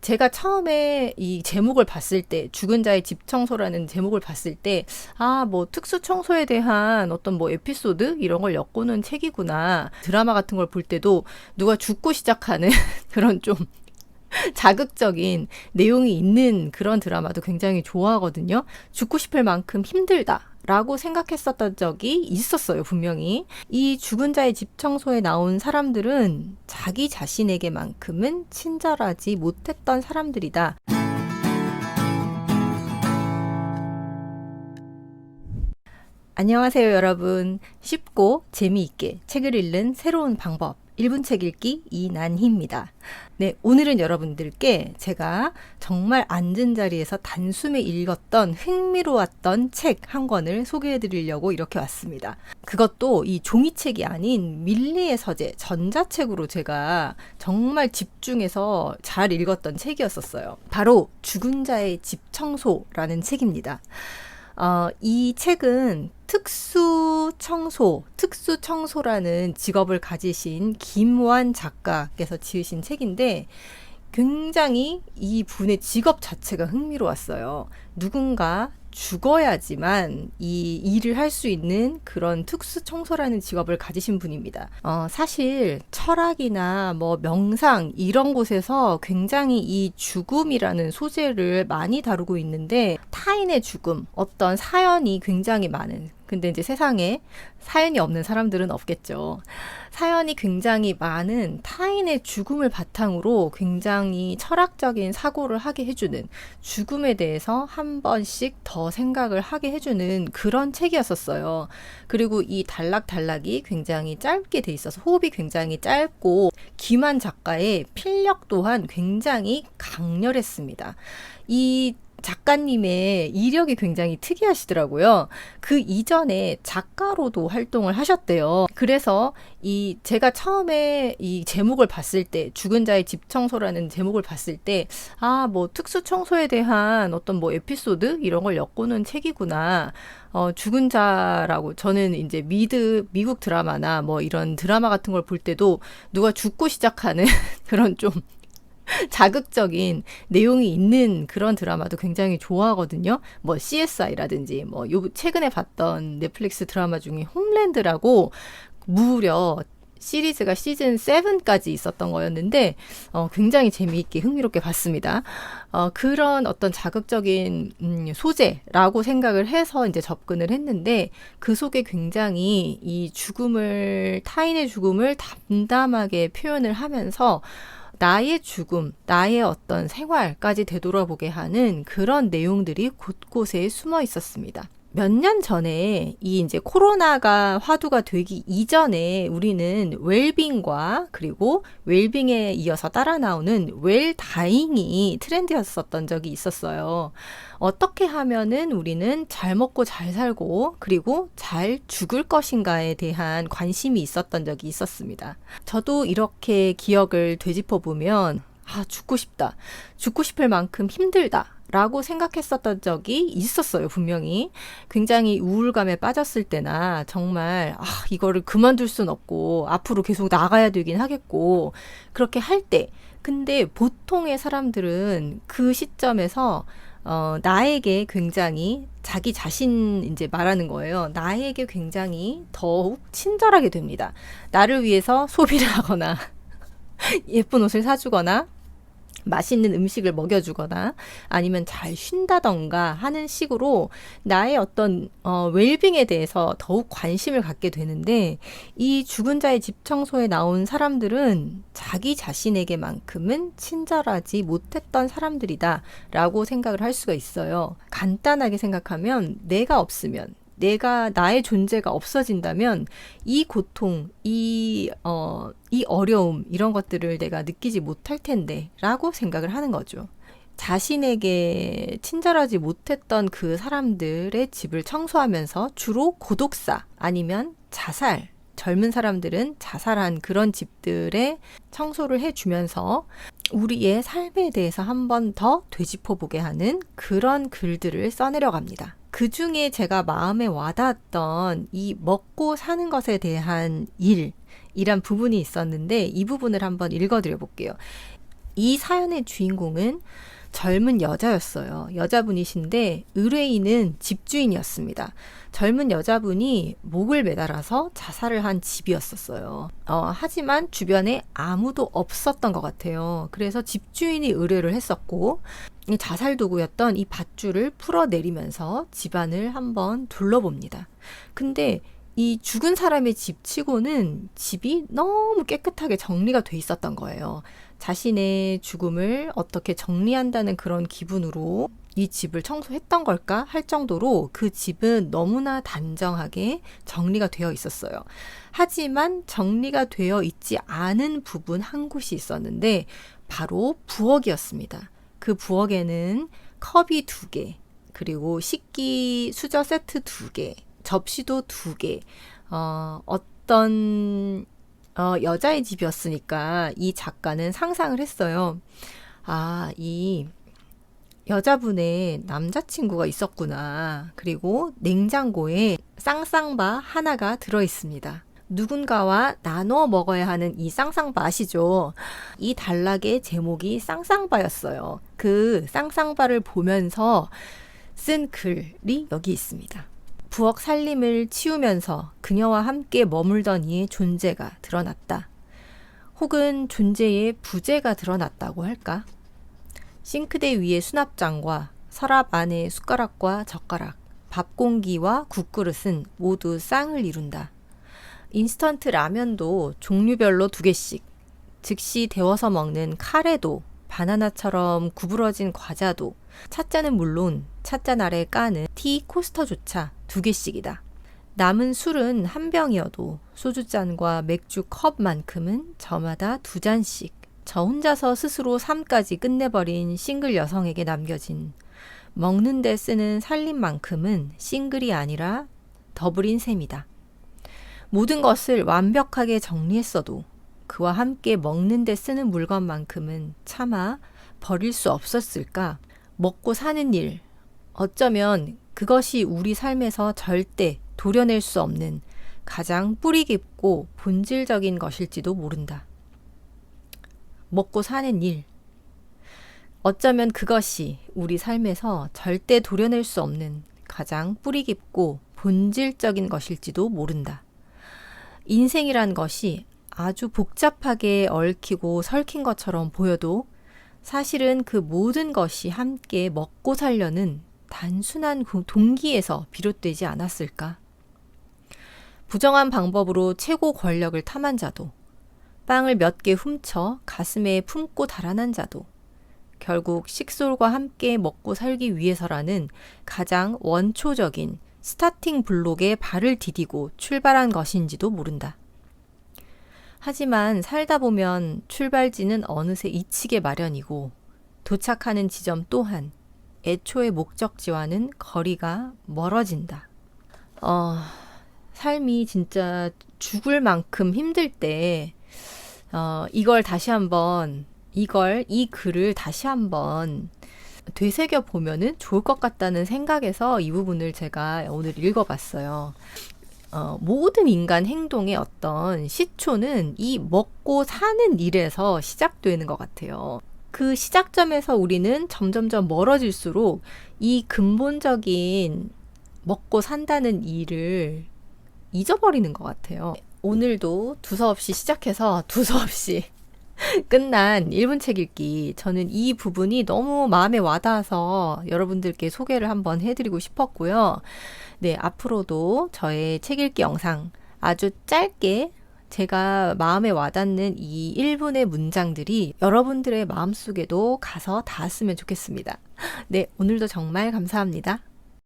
제가 처음에 이 제목을 봤을 때, 죽은 자의 집 청소라는 제목을 봤을 때, 뭐 특수 청소에 대한 어떤 뭐 에피소드 이런 걸 엮고는 책이구나. 드라마 같은 걸 볼 때도 누가 죽고 시작하는 그런 좀 자극적인 내용이 있는 그런 드라마도 굉장히 좋아하거든요. 죽고 싶을 만큼 힘들다 라고 생각했었던 적이 있었어요, 분명히. 이 죽은 자의 집 청소에 나온 사람들은 자기 자신에게만큼은 친절하지 못했던 사람들이다. 안녕하세요, 여러분. 쉽고 재미있게 책을 읽는 새로운 방법. 1분 책 읽기 이난희입니다. 네, 오늘은 여러분들께 제가 정말 앉은 자리에서 단숨에 읽었던 흥미로웠던 책 한 권을 소개해 드리려고 이렇게 왔습니다. 그것도 이 종이책이 아닌 밀리의 서재, 전자책으로 제가 정말 집중해서 잘 읽었던 책이었었어요. 바로 죽은 자의 집 청소라는 책입니다. 이 책은 특수청소라는 직업을 가지신 김완 작가께서 지으신 책인데 굉장히 이 분의 직업 자체가 흥미로웠어요. 누군가 죽어야지만 이 일을 할 수 있는 그런 특수청소라는 직업을 가지신 분입니다. 사실 철학이나 뭐 명상 이런 곳에서 굉장히 이 죽음이라는 소재를 많이 다루고 있는데 타인의 죽음, 어떤 사연이 굉장히 많은, 근데 이제 세상에 사연이 없는 사람들은 없겠죠. 사연이 굉장히 많은 타인의 죽음을 바탕으로 굉장히 철학적인 사고를 하게 해주는, 죽음에 대해서 한 번씩 더 생각을 하게 해주는 그런 책이었었어요. 그리고 이 단락단락이 굉장히 짧게 돼 있어서 호흡이 굉장히 짧고 김한 작가의 필력 또한 굉장히 강렬했습니다. 이 작가님의 이력이 굉장히 특이하시더라고요. 그 이전에 작가로도 활동을 하셨대요. 그래서 제가 처음에 이 제목을 봤을 때, 죽은 자의 집 청소라는 제목을 봤을 때, 뭐 특수 청소에 대한 어떤 뭐 에피소드 이런 걸 엮고는 책이구나. 죽은 자라고, 저는 이제 미국 드라마나 뭐 이런 드라마 같은 걸 볼 때도 누가 죽고 시작하는 그런 좀 자극적인 내용이 있는 그런 드라마도 굉장히 좋아하거든요. 뭐 CSI라든지 뭐 최근에 봤던 넷플릭스 드라마 중에 홈랜드라고 무려 시리즈가 시즌 7까지 있었던 거였는데 굉장히 재미있게 흥미롭게 봤습니다. 그런 어떤 자극적인 소재라고 생각을 해서 이제 접근을 했는데 그 속에 굉장히 타인의 죽음을 담담하게 표현을 하면서 나의 죽음, 나의 어떤 생활까지 되돌아보게 하는 그런 내용들이 곳곳에 숨어 있었습니다. 몇 년 전에 이제 코로나가 화두가 되기 이전에 우리는 웰빙과 그리고 웰빙에 이어서 따라 나오는 웰다잉이 트렌드였었던 적이 있었어요. 어떻게 하면은 우리는 잘 먹고 잘 살고 그리고 잘 죽을 것인가에 대한 관심이 있었던 적이 있었습니다. 저도 이렇게 기억을 되짚어 보면 죽고 싶다. 죽고 싶을 만큼 힘들다. 라고 생각했었던 적이 있었어요, 분명히. 굉장히 우울감에 빠졌을 때나 정말 이거를 그만둘 순 없고 앞으로 계속 나가야 되긴 하겠고 그렇게 할 때, 근데 보통의 사람들은 그 시점에서 나에게 굉장히 자기 자신 이제 말하는 거예요. 나에게 굉장히 더욱 친절하게 됩니다. 나를 위해서 소비를 하거나 예쁜 옷을 사주거나 맛있는 음식을 먹여주거나 아니면 잘 쉰다던가 하는 식으로 나의 어떤 웰빙에 대해서 더욱 관심을 갖게 되는데 이 죽은 자의 집 청소에 나온 사람들은 자기 자신에게만큼은 친절하지 못했던 사람들이다 라고 생각을 할 수가 있어요. 간단하게 생각하면 내가 없으면, 나의 존재가 없어진다면 이 고통, 이 어려움 이런 것들을 내가 느끼지 못할 텐데 라고 생각을 하는 거죠. 자신에게 친절하지 못했던 그 사람들의 집을 청소하면서 주로 고독사 아니면 자살, 젊은 사람들은 자살한 그런 집들의 청소를 해주면서 우리의 삶에 대해서 한 번 더 되짚어보게 하는 그런 글들을 써내려갑니다. 그 중에 제가 마음에 와닿았던 이 먹고 사는 것에 대한 일이란 부분이 있었는데 이 부분을 한번 읽어드려 볼게요. 이 사연의 주인공은 젊은 여자였어요. 여자분이신데 의뢰인은 집주인이었습니다. 젊은 여자분이 목을 매달아서 자살을 한 집이었었어요. 하지만 주변에 아무도 없었던 것 같아요. 그래서 집주인이 의뢰를 했었고 자살 도구였던 이 밧줄을 풀어내리면서 집안을 한번 둘러봅니다. 근데 이 죽은 사람의 집치고는 집이 너무 깨끗하게 정리가 돼 있었던 거예요. 자신의 죽음을 어떻게 정리한다는 그런 기분으로 이 집을 청소했던 걸까 할 정도로 그 집은 너무나 단정하게 정리가 되어 있었어요. 하지만 정리가 되어 있지 않은 부분 한 곳이 있었는데 바로 부엌이었습니다. 그 부엌에는 컵이 2개, 그리고 식기 수저 세트 2개, 접시도 2개, 어떤 여자의 집이었으니까 이 작가는 상상을 했어요. 이 여자분의 남자친구가 있었구나. 그리고 냉장고에 쌍쌍바 하나가 들어있습니다. 누군가와 나눠 먹어야 하는 이 쌍쌍바 아시죠? 이 단락의 제목이 쌍쌍바였어요. 그 쌍쌍바를 보면서 쓴 글이 여기 있습니다. 부엌 살림을 치우면서 그녀와 함께 머물던 이의 존재가 드러났다. 혹은 존재의 부재가 드러났다고 할까? 싱크대 위의 수납장과 서랍 안의 숟가락과 젓가락, 밥공기와 국그릇은 모두 쌍을 이룬다. 인스턴트 라면도 종류별로 2개씩, 즉시 데워서 먹는 카레도, 바나나처럼 구부러진 과자도, 찻잔은 물론 찻잔 아래 까는 티 코스터조차 2개씩이다. 남은 술은 한 병이어도 소주잔과 맥주 컵만큼은 저마다 2잔씩. 저 혼자서 스스로 삶까지 끝내버린 싱글 여성에게 남겨진 먹는 데 쓰는 살림만큼은 싱글이 아니라 더블인 셈이다. 모든 것을 완벽하게 정리했어도 그와 함께 먹는 데 쓰는 물건만큼은 차마 버릴 수 없었을까? 먹고 사는 일, 어쩌면 그것이 우리 삶에서 절대 도려낼 수 없는 가장 뿌리 깊고 본질적인 것일지도 모른다. 먹고 사는 일, 어쩌면 그것이 우리 삶에서 절대 도려낼 수 없는 가장 뿌리 깊고 본질적인 것일지도 모른다. 인생이란 것이 아주 복잡하게 얽히고 설킨 것처럼 보여도 사실은 그 모든 것이 함께 먹고 살려는 단순한 동기에서 비롯되지 않았을까? 부정한 방법으로 최고 권력을 탐한 자도, 빵을 몇 개 훔쳐 가슴에 품고 달아난 자도, 결국 식솔과 함께 먹고 살기 위해서라는 가장 원초적인 스타팅 블록에 발을 디디고 출발한 것인지도 모른다. 하지만 살다 보면 출발지는 어느새 잊히게 마련이고 도착하는 지점 또한 애초의 목적지와는 거리가 멀어진다. 삶이 진짜 죽을 만큼 힘들 때 이 글을 다시 한번 되새겨 보면은 좋을 것 같다는 생각에서 이 부분을 제가 오늘 읽어봤어요. 모든 인간 행동의 어떤 시초는 이 먹고 사는 일에서 시작되는 것 같아요. 그 시작점에서 우리는 점점점 멀어질수록 이 근본적인 먹고 산다는 일을 잊어버리는 것 같아요. 오늘도 두서없이 시작해서 두서없이 끝난 1분 책 읽기. 저는 이 부분이 너무 마음에 와닿아서 여러분들께 소개를 한번 해드리고 싶었고요. 네, 앞으로도 저의 책 읽기 영상 아주 짧게 제가 마음에 와닿는 이 1분의 문장들이 여러분들의 마음속에도 가서 닿았으면 좋겠습니다. 네, 오늘도 정말 감사합니다.